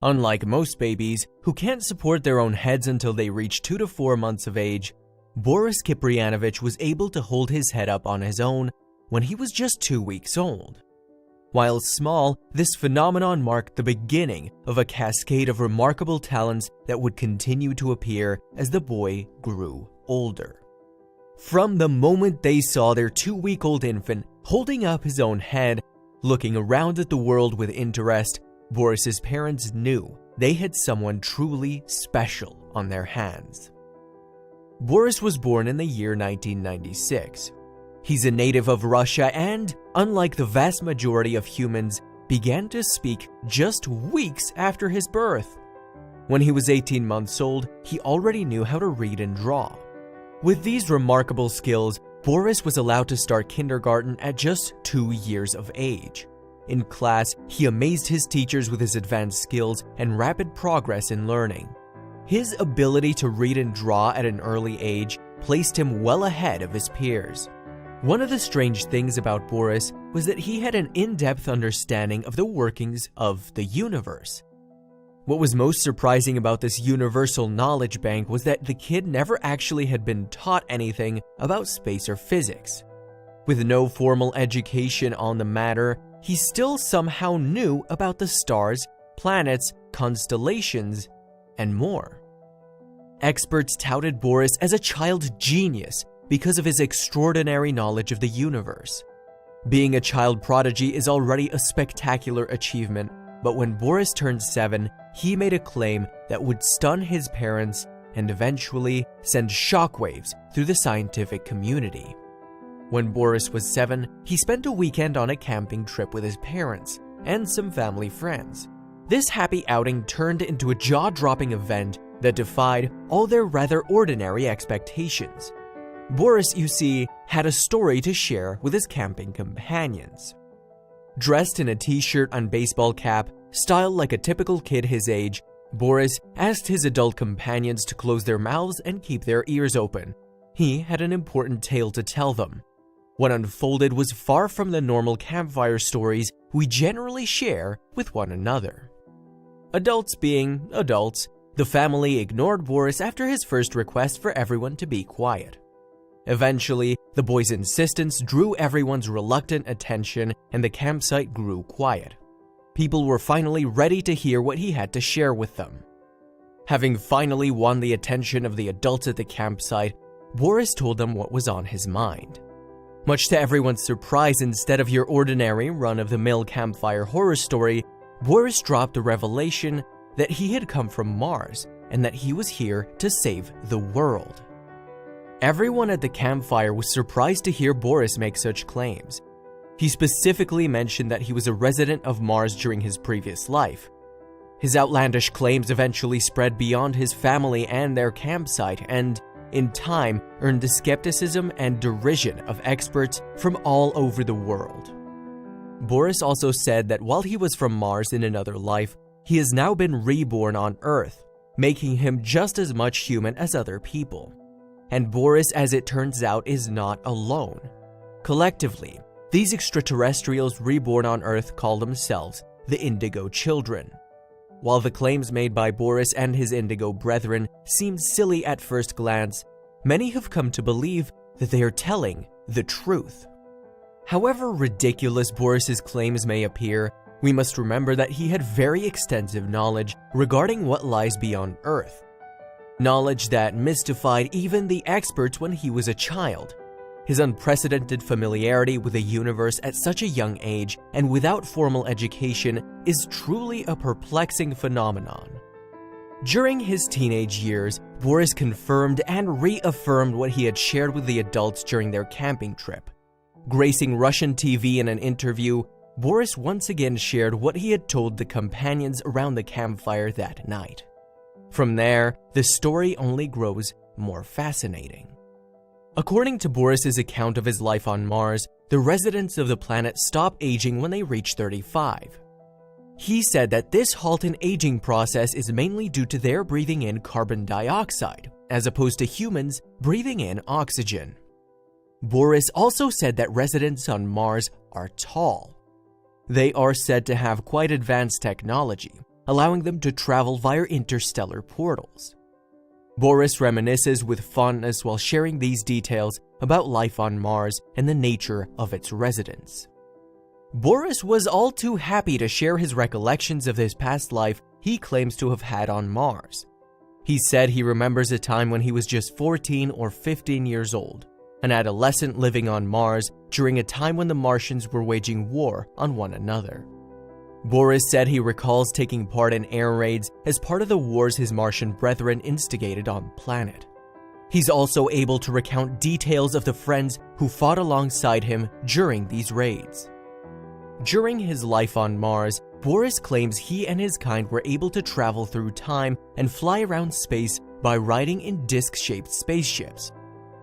Unlike most babies, who can't support their own heads until they reach 2 to 4 months of age, Boris Kipriyanovich was able to hold his head up on his own when he was just 2 weeks old. While small, this phenomenon marked the beginning of a cascade of remarkable talents that would continue to appear as the boy grew older. From the moment they saw their 2-week-old infant holding up his own head, looking around at the world with interest, Boris's parents knew they had someone truly special on their hands. Boris was born in the year 1996. He's a native of Russia and, unlike the vast majority of humans, began to speak just weeks after his birth. When he was 18 months old, he already knew how to read and draw. With these remarkable skills, Boris was allowed to start kindergarten at just 2 years of age. In class, he amazed his teachers with his advanced skills and rapid progress in learning. His ability to read and draw at an early age placed him well ahead of his peers. One of the strange things about Boris was that he had an in-depth understanding of the workings of the universe. What was most surprising about this universal knowledge bank was that the kid never actually had been taught anything about space or physics. With no formal education on the matter, he still somehow knew about the stars, planets, constellations, and more. Experts touted Boris as a child genius because of his extraordinary knowledge of the universe. Being a child prodigy is already a spectacular achievement, but when Boris turned 7, he made a claim that would stun his parents and eventually send shockwaves through the scientific community. When Boris was 7, he spent a weekend on a camping trip with his parents and some family friends. This happy outing turned into a jaw-dropping event that defied all their rather ordinary expectations. Boris, you see, had a story to share with his camping companions. Dressed in a t-shirt and baseball cap, styled like a typical kid his age, Boris asked his adult companions to close their mouths and keep their ears open. He had an important tale to tell them. What unfolded was far from the normal campfire stories we generally share with one another. Adults being adults, the family ignored Boris after his first request for everyone to be quiet. Eventually, the boy's insistence drew everyone's reluctant attention and the campsite grew quiet. People were finally ready to hear what he had to share with them. Having finally won the attention of the adults at the campsite, Boris told them what was on his mind. Much to everyone's surprise, instead of your ordinary run-of-the-mill campfire horror story, Boris dropped the revelation that he had come from Mars and that he was here to save the world. Everyone at the campfire was surprised to hear Boris make such claims. He specifically mentioned that he was a resident of Mars during his previous life. His outlandish claims eventually spread beyond his family and their campsite and, in time, earned the skepticism and derision of experts from all over the world. Boris also said that while he was from Mars in another life, he has now been reborn on Earth, making him just as much human as other people. And Boris, as it turns out, is not alone. Collectively, these extraterrestrials reborn on Earth call themselves the Indigo Children. While the claims made by Boris and his Indigo brethren seem silly at first glance, many have come to believe that they are telling the truth. However ridiculous Boris's claims may appear, we must remember that he had very extensive knowledge regarding what lies beyond Earth. Knowledge that mystified even the experts when he was a child. His unprecedented familiarity with the universe at such a young age and without formal education is truly a perplexing phenomenon. During his teenage years, Boris confirmed and reaffirmed what he had shared with the adults during their camping trip. Gracing Russian TV in an interview, Boris once again shared what he had told the companions around the campfire that night. From there, the story only grows more fascinating. According to Boris's account of his life on Mars, the residents of the planet stop aging when they reach 35. He said that this halt in aging process is mainly due to their breathing in carbon dioxide, as opposed to humans breathing in oxygen. Boris also said that residents on Mars are tall. They are said to have quite advanced technology, allowing them to travel via interstellar portals. Boris reminisces with fondness while sharing these details about life on Mars and the nature of its residents. Boris was all too happy to share his recollections of his past life he claims to have had on Mars. He said he remembers a time when he was just 14 or 15 years old, an adolescent living on Mars during a time when the Martians were waging war on one another. Boris said he recalls taking part in air raids as part of the wars his Martian brethren instigated on the planet. He's also able to recount details of the friends who fought alongside him during these raids. During his life on Mars, Boris claims he and his kind were able to travel through time and fly around space by riding in disc-shaped spaceships.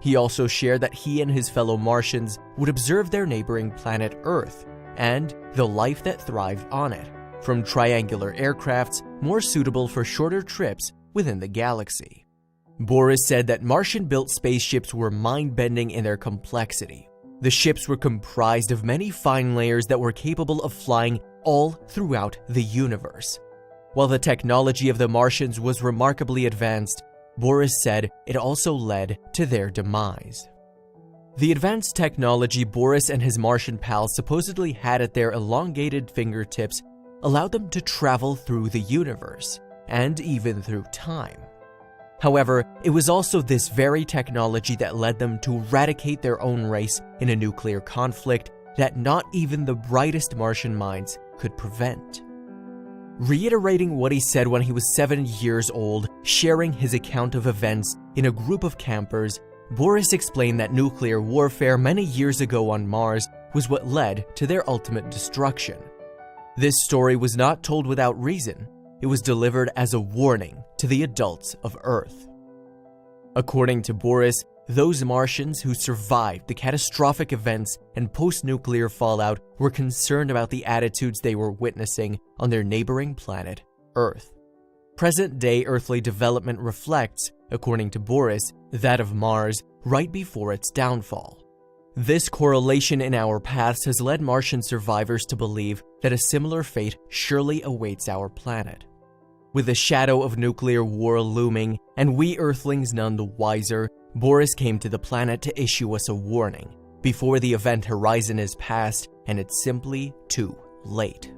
He also shared that he and his fellow Martians would observe their neighboring planet Earth and the life that thrived on it, from triangular aircrafts more suitable for shorter trips within the galaxy. Boris said that Martian-built spaceships were mind-bending in their complexity. The ships were comprised of many fine layers that were capable of flying all throughout the universe. While the technology of the Martians was remarkably advanced, Boris said it also led to their demise. The advanced technology Boris and his Martian pals supposedly had at their elongated fingertips allowed them to travel through the universe, and even through time. However, it was also this very technology that led them to eradicate their own race in a nuclear conflict that not even the brightest Martian minds could prevent. Reiterating what he said when he was 7 years old, sharing his account of events in a group of campers, Boris explained that nuclear warfare many years ago on Mars was what led to their ultimate destruction. This story was not told without reason. It was delivered as a warning to the adults of Earth. According to Boris, those Martians who survived the catastrophic events and post-nuclear fallout were concerned about the attitudes they were witnessing on their neighboring planet, Earth. Present-day earthly development reflects, according to Boris, that of Mars right before its downfall. This correlation in our past has led Martian survivors to believe that a similar fate surely awaits our planet. With the shadow of nuclear war looming, and we Earthlings none the wiser, Boris came to the planet to issue us a warning before the event horizon is past and it's simply too late.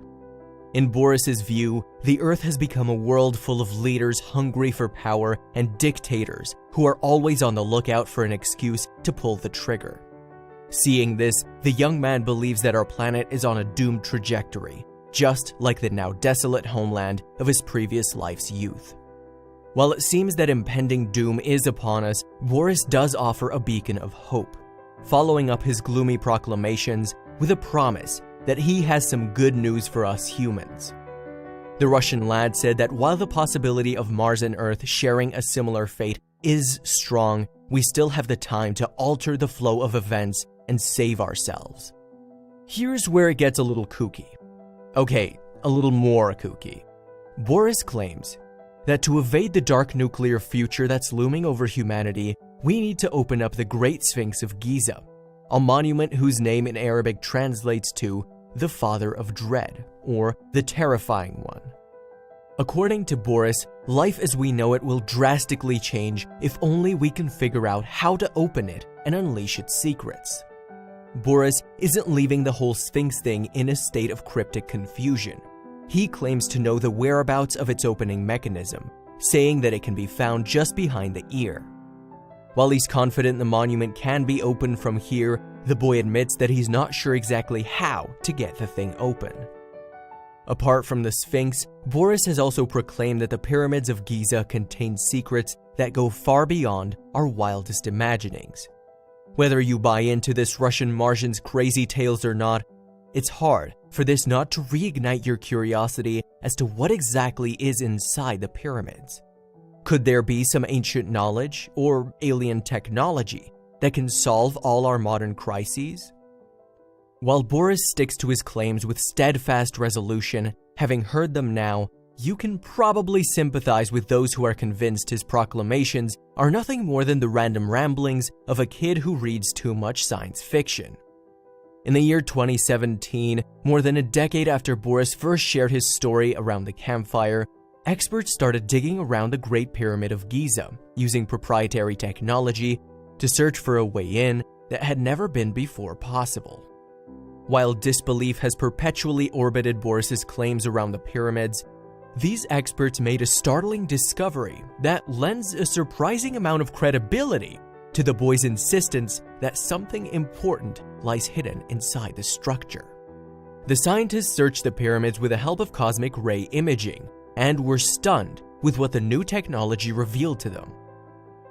In Boris's view, the Earth has become a world full of leaders hungry for power and dictators who are always on the lookout for an excuse to pull the trigger. Seeing this, the young man believes that our planet is on a doomed trajectory, just like the now desolate homeland of his previous life's youth. While it seems that impending doom is upon us, Boris does offer a beacon of hope, following up his gloomy proclamations with a promise that he has some good news for us humans. The Russian lad said that while the possibility of Mars and Earth sharing a similar fate is strong, we still have the time to alter the flow of events and save ourselves. Here's where it gets a little kooky. Okay, a little more kooky. Boris claims that to evade the dark nuclear future that's looming over humanity, we need to open up the Great Sphinx of Giza, a monument whose name in Arabic translates to the Father of Dread, or the Terrifying One. According to Boris, life as we know it will drastically change if only we can figure out how to open it and unleash its secrets. Boris isn't leaving the whole Sphinx thing in a state of cryptic confusion. He claims to know the whereabouts of its opening mechanism, saying that it can be found just behind the ear. While he's confident the monument can be opened from here, the boy admits that he's not sure exactly how to get the thing open. Apart from the Sphinx, Boris has also proclaimed that the pyramids of Giza contain secrets that go far beyond our wildest imaginings. Whether you buy into this Russian Martian's crazy tales or not, it's hard for this not to reignite your curiosity as to what exactly is inside the pyramids. Could there be some ancient knowledge or alien technology that can solve all our modern crises? While Boris sticks to his claims with steadfast resolution, having heard them now, you can probably sympathize with those who are convinced his proclamations are nothing more than the random ramblings of a kid who reads too much science fiction. In the year 2017, more than a decade after Boris first shared his story around the campfire, experts started digging around the Great Pyramid of Giza using proprietary technology to search for a way in that had never been before possible. While disbelief has perpetually orbited Boris's claims around the pyramids, these experts made a startling discovery that lends a surprising amount of credibility to the boy's insistence that something important lies hidden inside the structure. The scientists searched the pyramids with the help of cosmic ray imaging and were stunned with what the new technology revealed to them.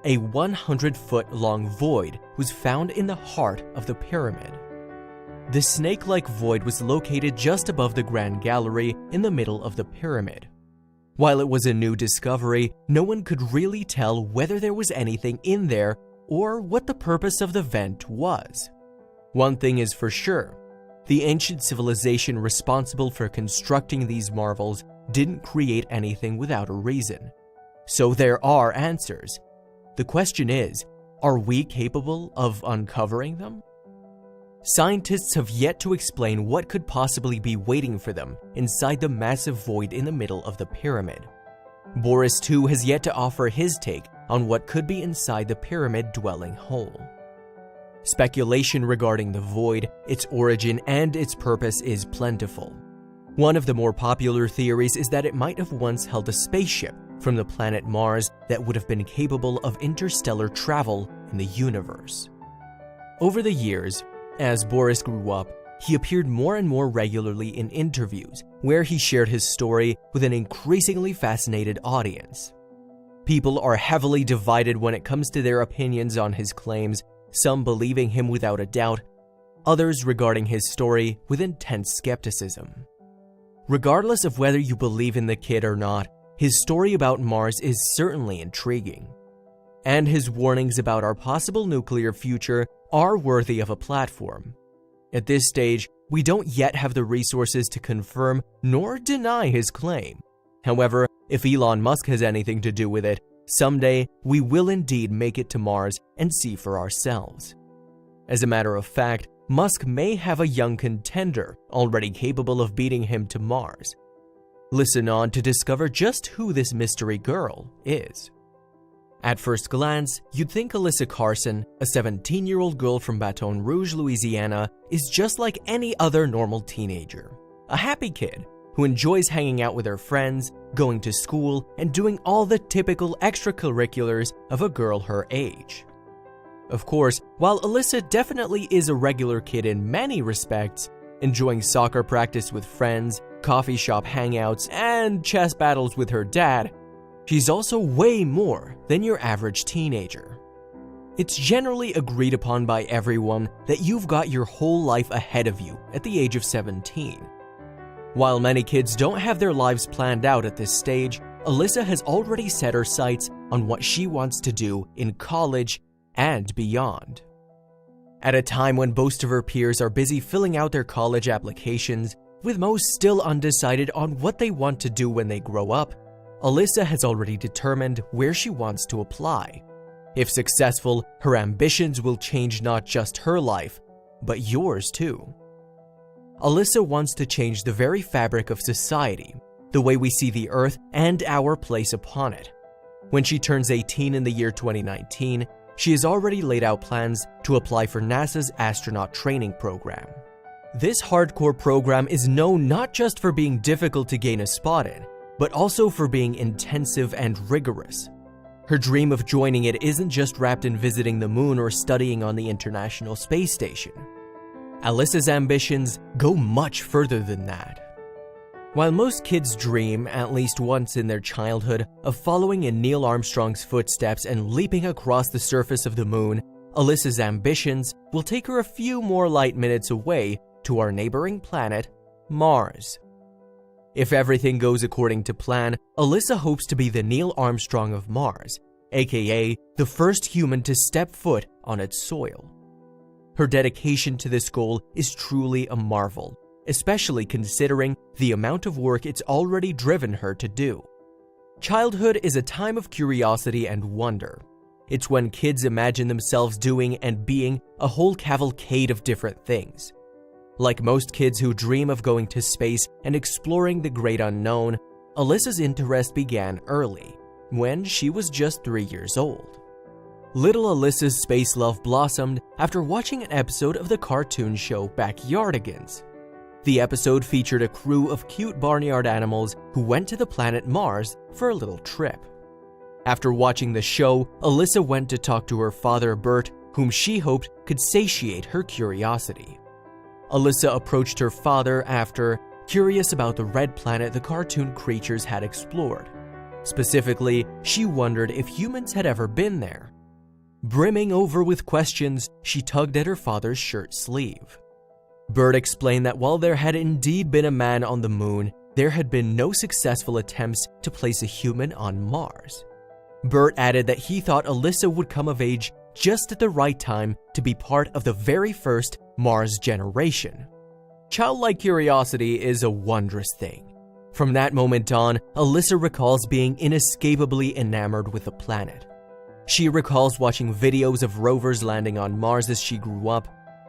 A 100-foot-long void was found in the heart of the pyramid. The snake-like void was located just above the Grand Gallery in the middle of the pyramid. While it was a new discovery, no one could really tell whether there was anything in there or what the purpose of the vent was. One thing is for sure, the ancient civilization responsible for constructing these marvels didn't create anything without a reason. So there are answers. The question is, are we capable of uncovering them? Scientists have yet to explain what could possibly be waiting for them inside the massive void in the middle of the pyramid. Boris, too, has yet to offer his take on what could be inside the pyramid-dwelling hole. Speculation regarding the void, its origin, and its purpose is plentiful. One of the more popular theories is that it might have once held a spaceship from the planet Mars that would have been capable of interstellar travel in the universe. Over the years, as Boris grew up, he appeared more and more regularly in interviews where he shared his story with an increasingly fascinated audience. People are heavily divided when it comes to their opinions on his claims, some believing him without a doubt, others regarding his story with intense skepticism. Regardless of whether you believe in the kid or not, his story about Mars is certainly intriguing. And his warnings about our possible nuclear future are worthy of a platform. At this stage, we don't yet have the resources to confirm nor deny his claim. However, if Elon Musk has anything to do with it, someday we will indeed make it to Mars and see for ourselves. As a matter of fact, Musk may have a young contender already capable of beating him to Mars. Listen on to discover just who this mystery girl is. At first glance, you'd think Alyssa Carson, a 17-year-old girl from Baton Rouge, Louisiana, is just like any other normal teenager. A happy kid who enjoys hanging out with her friends, going to school, and doing all the typical extracurriculars of a girl her age. Of course, while Alyssa definitely is a regular kid in many respects, enjoying soccer practice with friends, coffee shop hangouts, and chess battles with her dad, she's also way more than your average teenager. It's generally agreed upon by everyone that you've got your whole life ahead of you at the age of 17. While many kids don't have their lives planned out at this stage, Alyssa has already set her sights on what she wants to do in college and beyond. At a time when most of her peers are busy filling out their college applications, with most still undecided on what they want to do when they grow up, Alyssa has already determined where she wants to apply. If successful, her ambitions will change not just her life, but yours too. Alyssa wants to change the very fabric of society, the way we see the Earth and our place upon it. When she turns 18 in the year 2019, she has already laid out plans to apply for NASA's astronaut training program. This hardcore program is known not just for being difficult to gain a spot in, but also for being intensive and rigorous. Her dream of joining it isn't just wrapped in visiting the moon or studying on the International Space Station. Alyssa's ambitions go much further than that. While most kids dream, at least once in their childhood, of following in Neil Armstrong's footsteps and leaping across the surface of the moon, Alyssa's ambitions will take her a few more light minutes away to our neighboring planet, Mars. If everything goes according to plan, Alyssa hopes to be the Neil Armstrong of Mars, aka the first human to step foot on its soil. Her dedication to this goal is truly a marvel, especially considering the amount of work it's already driven her to do. Childhood is a time of curiosity and wonder. It's when kids imagine themselves doing and being a whole cavalcade of different things. Like most kids who dream of going to space and exploring the great unknown, Alyssa's interest began early, when she was just 3 years old. Little Alyssa's space love blossomed after watching an episode of the cartoon show Backyardigans. The episode featured a crew of cute barnyard animals who went to the planet Mars for a little trip. After watching the show, Alyssa went to talk to her father Bert, whom she hoped could satiate her curiosity. Alyssa approached her father after, curious about the red planet the cartoon creatures had explored. Specifically, she wondered if humans had ever been there. Brimming over with questions, she tugged at her father's shirt sleeve. Bert explained that while there had indeed been a man on the moon, there had been no successful attempts to place a human on Mars. Bert added that he thought Alyssa would come of age just at the right time to be part of the very first Mars generation. Childlike curiosity is a wondrous thing. From that moment on, Alyssa recalls being inescapably enamored with the planet. She recalls watching videos of rovers landing on Mars as she grew up,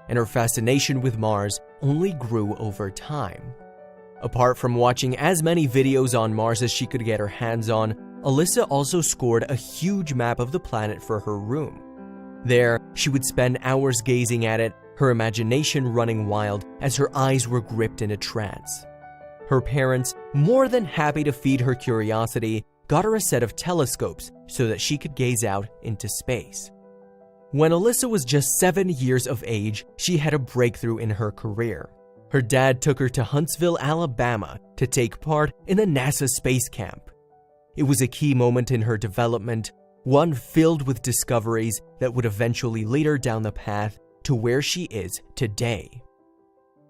and her fascination with Mars only grew over time. Apart from watching as many videos on Mars as she could get her hands on, Alyssa also scored a huge map of the planet for her room. There, she would spend hours gazing at it, her imagination running wild as her eyes were gripped in a trance. Her parents, more than happy to feed her curiosity, got her a set of telescopes so that she could gaze out into space. When Alyssa was just 7 years of age, she had a breakthrough in her career. Her dad took her to Huntsville, Alabama to take part in a NASA space camp. It was a key moment in her development, one filled with discoveries that would eventually lead her down the path to where she is today.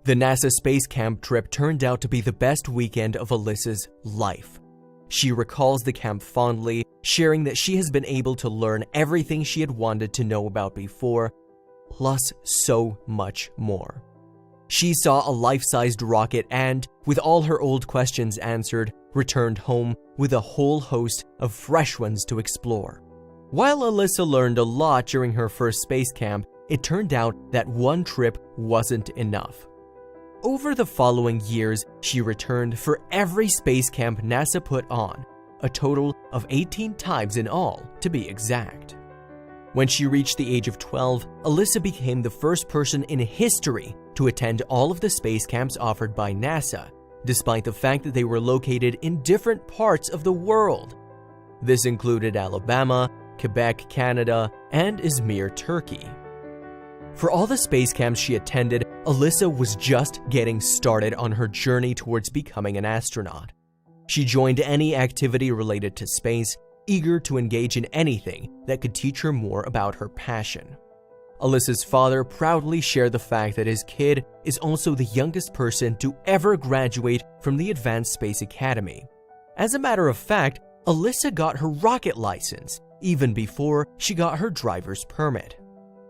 The NASA space camp trip turned out to be the best weekend of Alyssa's life. She recalls the camp fondly, sharing that she has been able to learn everything she had wanted to know about before, plus so much more. She saw a life-sized rocket and, with all her old questions answered, returned home with a whole host of fresh ones to explore. While Alyssa learned a lot during her first space camp, it turned out that one trip wasn't enough. Over the following years, she returned for every space camp NASA put on, a total of 18 times in all, to be exact. When she reached the age of 12, Alyssa became the first person in history to attend all of the space camps offered by NASA, despite the fact that they were located in different parts of the world. This included Alabama, Quebec, Canada, and Izmir, Turkey. For all the space camps she attended, Alyssa was just getting started on her journey towards becoming an astronaut. She joined any activity related to space, eager to engage in anything that could teach her more about her passion. Alyssa's father proudly shared the fact that his kid is also the youngest person to ever graduate from the Advanced Space Academy. As a matter of fact, Alyssa got her rocket license even before she got her driver's permit.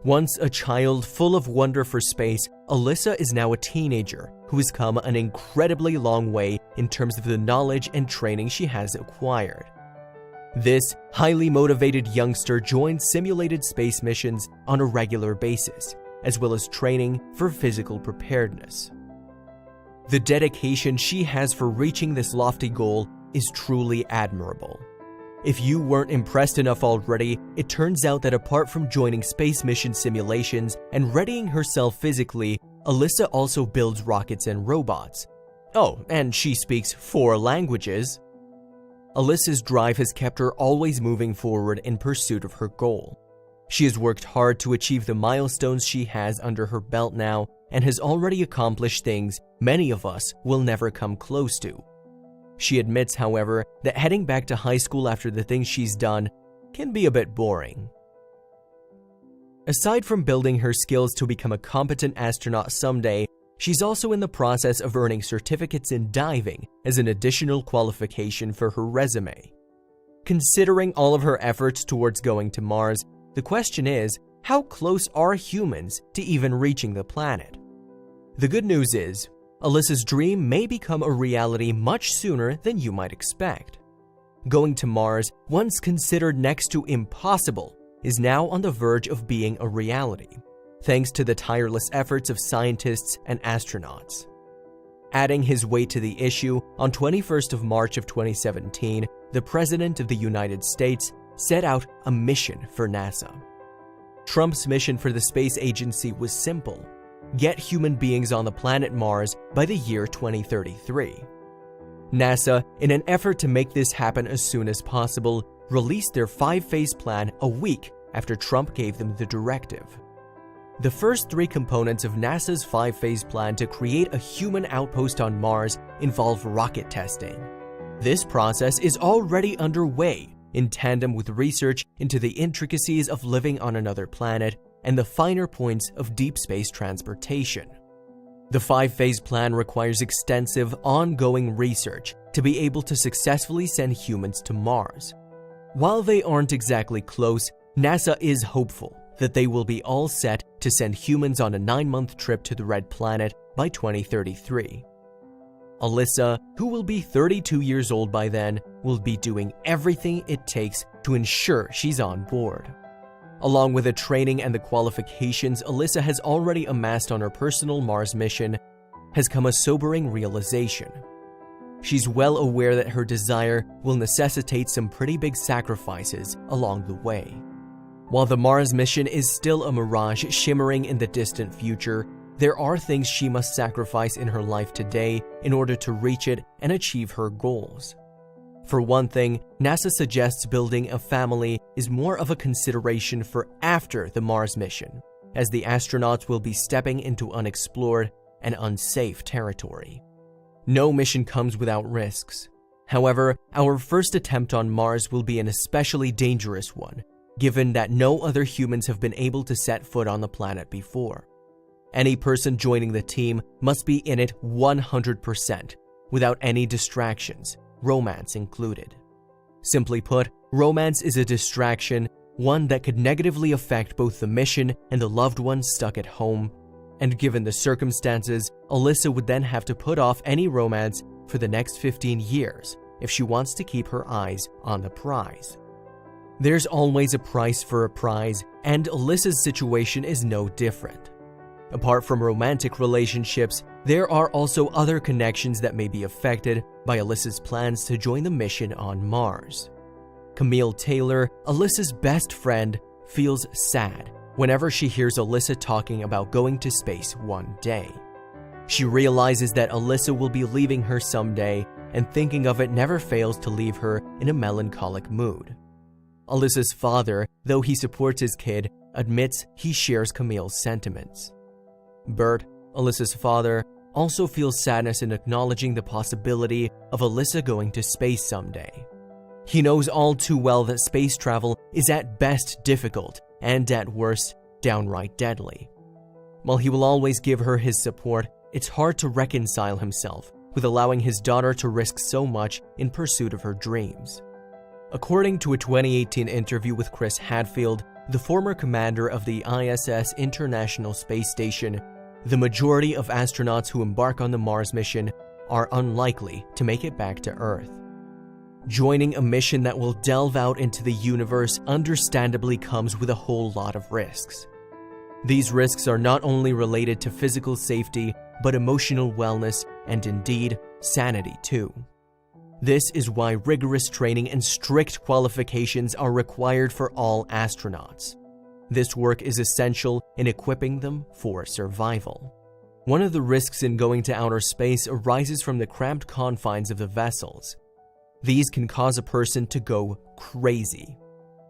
Once a child full of wonder for space, Alyssa is now a teenager who has come an incredibly long way in terms of the knowledge and training she has acquired. This highly motivated youngster joins simulated space missions on a regular basis, as well as training for physical preparedness. The dedication she has for reaching this lofty goal is truly admirable. If you weren't impressed enough already, it turns out that apart from joining space mission simulations and readying herself physically, Alyssa also builds rockets and robots. Oh, and she speaks 4 languages. Alyssa's drive has kept her always moving forward in pursuit of her goal. She has worked hard to achieve the milestones she has under her belt now and has already accomplished things many of us will never come close to. She admits, however, that heading back to high school after the things she's done can be a bit boring. Aside from building her skills to become a competent astronaut someday, she's also in the process of earning certificates in diving as an additional qualification for her resume. Considering all of her efforts towards going to Mars, the question is, how close are humans to even reaching the planet? The good news is, Alyssa's dream may become a reality much sooner than you might expect. Going to Mars, once considered next to impossible, is now on the verge of being a reality. thanks to the tireless efforts of scientists and astronauts. Adding his weight to the issue, on 21st of March of 2017, the President of the United States set out a mission for NASA. Trump's mission for the space agency was simple: get human beings on the planet Mars by the year 2033. NASA, in an effort to make this happen as soon as possible, released their 5-phase plan a week after Trump gave them the directive. The first 3 components of NASA's 5-phase plan to create a human outpost on Mars involve rocket testing. This process is already underway, in tandem with research into the intricacies of living on another planet and the finer points of deep space transportation. The 5-phase plan requires extensive, ongoing research to be able to successfully send humans to Mars. While they aren't exactly close, NASA is hopeful that they will be all set to send humans on a 9-month trip to the Red Planet by 2033. Alyssa, who will be 32 years old by then, will be doing everything it takes to ensure she's on board. Along with the training and the qualifications Alyssa has already amassed on her personal Mars mission, has come a sobering realization. She's well aware that her desire will necessitate some pretty big sacrifices along the way. While the Mars mission is still a mirage shimmering in the distant future, there are things she must sacrifice in her life today in order to reach it and achieve her goals. For one thing, NASA suggests building a family is more of a consideration for after the Mars mission, as the astronauts will be stepping into unexplored and unsafe territory. No mission comes without risks. However, our first attempt on Mars will be an especially dangerous one, given that no other humans have been able to set foot on the planet before. Any person joining the team must be in it 100%, without any distractions, romance included. Simply put, romance is a distraction, one that could negatively affect both the mission and the loved ones stuck at home, and given the circumstances, Alyssa would then have to put off any romance for the next 15 years if she wants to keep her eyes on the prize. There's always a price for a prize, and Alyssa's situation is no different. Apart from romantic relationships, there are also other connections that may be affected by Alyssa's plans to join the mission on Mars. Camille Taylor, Alyssa's best friend, feels sad whenever she hears Alyssa talking about going to space one day. She realizes that Alyssa will be leaving her someday, and thinking of it never fails to leave her in a melancholic mood. Alyssa's father, though he supports his kid, admits he shares Camille's sentiments. Bert, Alyssa's father, also feels sadness in acknowledging the possibility of Alyssa going to space someday. He knows all too well that space travel is at best difficult and at worst downright deadly. While he will always give her his support, it's hard to reconcile himself with allowing his daughter to risk so much in pursuit of her dreams. According to a 2018 interview with Chris Hadfield, the former commander of the ISS International Space Station, the majority of astronauts who embark on the Mars mission are unlikely to make it back to Earth. Joining a mission that will delve out into the universe understandably comes with a whole lot of risks. These risks are not only related to physical safety, but emotional wellness and indeed, sanity too. This is why rigorous training and strict qualifications are required for all astronauts. This work is essential in equipping them for survival. One of the risks in going to outer space arises from the cramped confines of the vessels. These can cause a person to go crazy.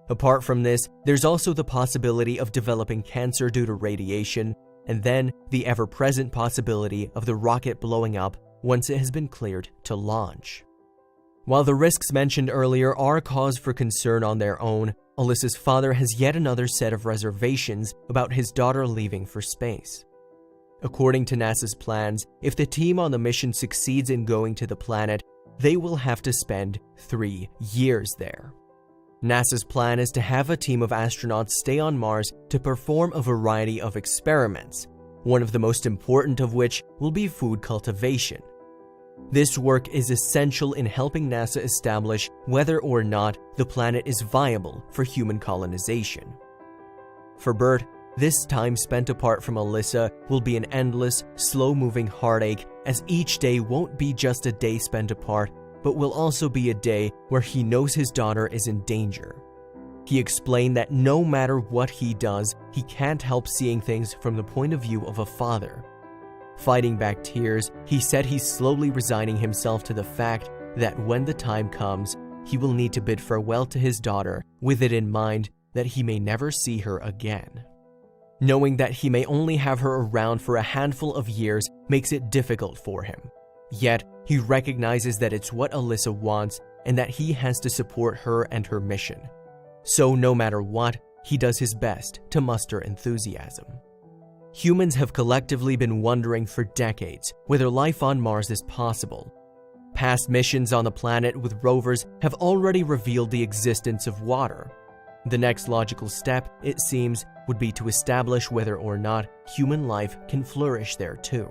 Apart from this, there's also the possibility of developing cancer due to radiation, and then the ever-present possibility of the rocket blowing up once it has been cleared to launch. While the risks mentioned earlier are a cause for concern on their own, Alyssa's father has yet another set of reservations about his daughter leaving for space. According to NASA's plans, if the team on the mission succeeds in going to the planet, they will have to spend 3 years there. NASA's plan is to have a team of astronauts stay on Mars to perform a variety of experiments, one of the most important of which will be food cultivation. This work is essential in helping NASA establish whether or not the planet is viable for human colonization. For Bert, this time spent apart from Alyssa will be an endless, slow-moving heartache, as each day won't be just a day spent apart, but will also be a day where he knows his daughter is in danger. He explained that no matter what he does, he can't help seeing things from the point of view of a father. Fighting back tears, he said he's slowly resigning himself to the fact that when the time comes, he will need to bid farewell to his daughter, with it in mind that he may never see her again. Knowing that he may only have her around for a handful of years makes it difficult for him. Yet, he recognizes that it's what Alyssa wants and that he has to support her and her mission. So no matter what, he does his best to muster enthusiasm. Humans have collectively been wondering for decades whether life on Mars is possible. Past missions on the planet with rovers have already revealed the existence of water. The next logical step, it seems, would be to establish whether or not human life can flourish there too.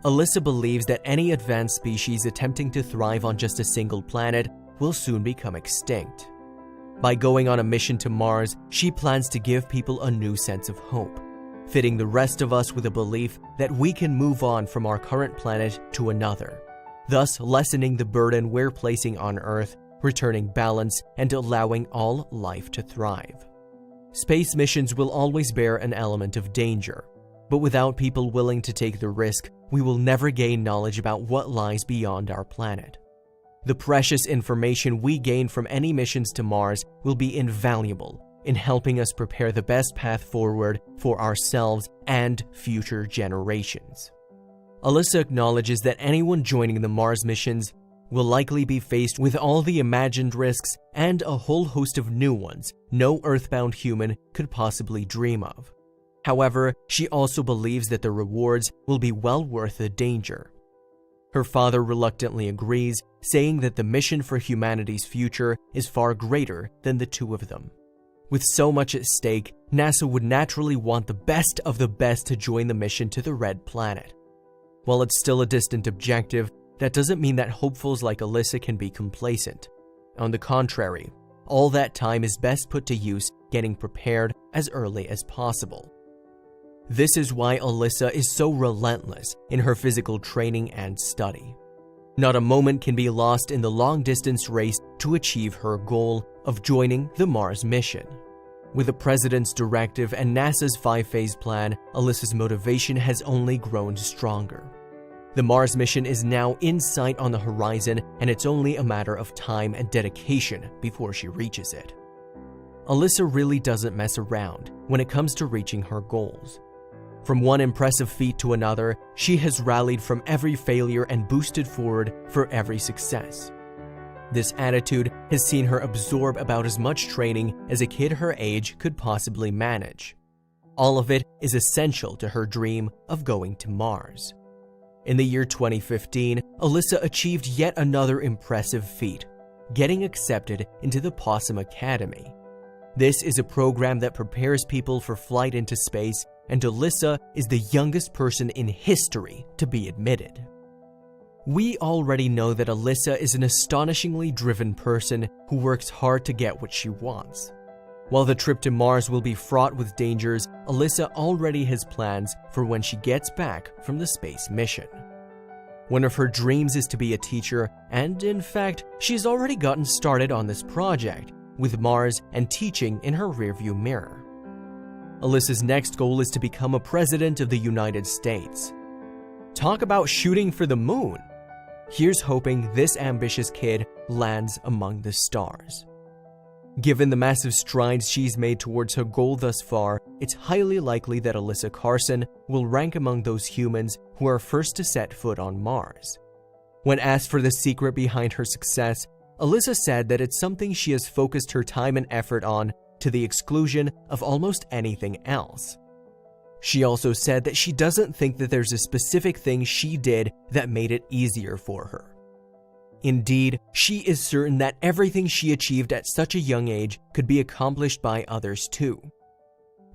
Alyssa believes that any advanced species attempting to thrive on just a single planet will soon become extinct. By going on a mission to Mars, she plans to give people a new sense of hope, fitting the rest of us with a belief that we can move on from our current planet to another, thus lessening the burden we're placing on Earth, returning balance and allowing all life to thrive. Space missions will always bear an element of danger, but without people willing to take the risk, we will never gain knowledge about what lies beyond our planet. The precious information we gain from any missions to Mars will be invaluable in helping us prepare the best path forward for ourselves and future generations. Alyssa acknowledges that anyone joining the Mars missions will likely be faced with all the imagined risks and a whole host of new ones no Earthbound human could possibly dream of. However, she also believes that the rewards will be well worth the danger. Her father reluctantly agrees, saying that the mission for humanity's future is far greater than the two of them. With so much at stake, NASA would naturally want the best of the best to join the mission to the Red Planet. While it's still a distant objective, that doesn't mean that hopefuls like Alyssa can be complacent. On the contrary, all that time is best put to use getting prepared as early as possible. This is why Alyssa is so relentless in her physical training and study. Not a moment can be lost in the long-distance race to achieve her goal of joining the Mars mission. With the President's directive and NASA's 5-phase plan, Alyssa's motivation has only grown stronger. The Mars mission is now in sight on the horizon, and it's only a matter of time and dedication before she reaches it. Alyssa really doesn't mess around when it comes to reaching her goals. From one impressive feat to another, she has rallied from every failure and boosted forward for every success. This attitude has seen her absorb about as much training as a kid her age could possibly manage. All of it is essential to her dream of going to Mars. In the year 2015, Alyssa achieved yet another impressive feat, getting accepted into the Possum Academy. This is a program that prepares people for flight into space, and Alyssa is the youngest person in history to be admitted. We already know that Alyssa is an astonishingly driven person who works hard to get what she wants. While the trip to Mars will be fraught with dangers, Alyssa already has plans for when she gets back from the space mission. One of her dreams is to be a teacher, and in fact, she's already gotten started on this project, with Mars and teaching in her rearview mirror. Alyssa's next goal is to become a president of the United States. Talk about shooting for the moon! Here's hoping this ambitious kid lands among the stars. Given the massive strides she's made towards her goal thus far, it's highly likely that Alyssa Carson will rank among those humans who are first to set foot on Mars. When asked for the secret behind her success, Alyssa said that it's something she has focused her time and effort on to the exclusion of almost anything else. She also said that she doesn't think that there's a specific thing she did that made it easier for her. Indeed, she is certain that everything she achieved at such a young age could be accomplished by others too.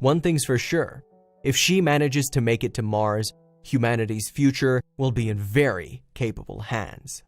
One thing's for sure, if she manages to make it to Mars, humanity's future will be in very capable hands.